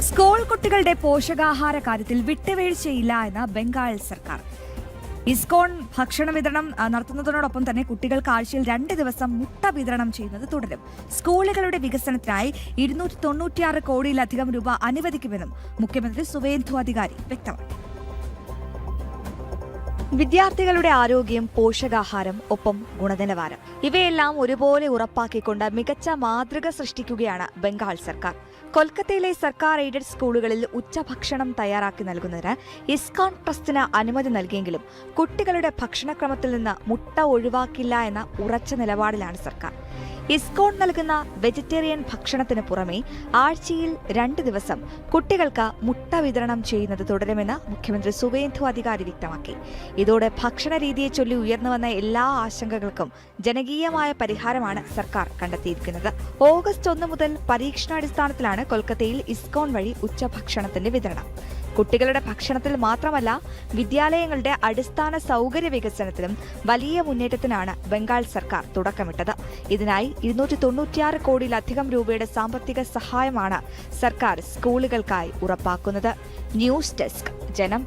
School കുട്ടികളുടെ പോഷകാഹാര കാര്യത്തിൽ വിട്ടുവീഴ്ചയില്ല എന്ന് ബംഗാൾ സർക്കാർ. ഇസ്കോൺ ഭക്ഷണ വിതരണം നടത്തുന്നതിനോടൊപ്പം തന്നെ കുട്ടികൾക്ക് ആഴ്ചയിൽ 2 ദിവസം മുട്ട വിതരണം ചെയ്യുന്നത് തുടരും. സ്കൂളുകളുടെ വികസനത്തിനായി 296 കോടിയിലധികം രൂപ അനുവദിക്കുമെന്നും മുഖ്യമന്ത്രി സുവേന്ദു അധികാരി വ്യക്തമാക്കി. വിദ്യാർത്ഥികളുടെ ആരോഗ്യം, പോഷകാഹാരം, ഒപ്പം ഗുണനിലവാരം ഇവയെല്ലാം ഒരുപോലെ ഉറപ്പാക്കിക്കൊണ്ട് മികച്ച മാതൃക സൃഷ്ടിക്കുകയാണ് ബംഗാൾ സർക്കാർ. കൊൽക്കത്തയിലെ സർക്കാർ എയ്ഡഡ് സ്കൂളുകളിൽ ഉച്ചഭക്ഷണം തയ്യാറാക്കി നൽകുന്നതിന് ഇസ്കോൺ ട്രസ്റ്റിന് അനുമതി നൽകിയെങ്കിലും കുട്ടികളുടെ ഭക്ഷണക്രമത്തിൽ നിന്ന് മുട്ട ഒഴിവാക്കില്ല എന്ന ഉറച്ച നിലപാടിലാണ് സർക്കാർ. ഇസ്കോൺ നൽകുന്ന വെജിറ്റേറിയൻ ഭക്ഷണത്തിന് പുറമെ ആഴ്ചയിൽ 2 ദിവസം കുട്ടികൾക്ക് മുട്ട വിതരണം ചെയ്യുന്നത് തുടരുമെന്ന് മുഖ്യമന്ത്രി സുവേന്ദു അധികാരി വ്യക്തമാക്കി. ഇതോടെ ഭക്ഷണ രീതിയെ ചൊല്ലി ഉയർന്നുവന്ന എല്ലാ ആശങ്കകൾക്കും ജനകീയമായ പരിഹാരമാണ് സർക്കാർ കണ്ടെത്തിയിരിക്കുന്നത്. ഓഗസ്റ്റ് 1 മുതൽ പരീക്ഷണാടിസ്ഥാനത്തിലാണ് കൊൽക്കത്തയിൽ ഇസ്കോൺ വഴി ഉച്ചഭക്ഷണത്തിന്റെ വിതരണം. കുട്ടികളുടെ ഭക്ഷണത്തിൽ മാത്രമല്ല, വിദ്യാലയങ്ങളുടെ അടിസ്ഥാന സൗകര്യ വികസനത്തിലും വലിയ മുന്നേറ്റത്തിനാണ് ബംഗാൾ സർക്കാർ തുടക്കമിട്ടത്. ഇതിനായി 296 കോടിയിലധികം രൂപയുടെ സാമ്പത്തിക സഹായമാണ് സർക്കാർ സ്കൂളുകൾക്കായി ഉറപ്പാക്കുന്നത്. ന്യൂസ് ഡെസ്ക്, ജനം.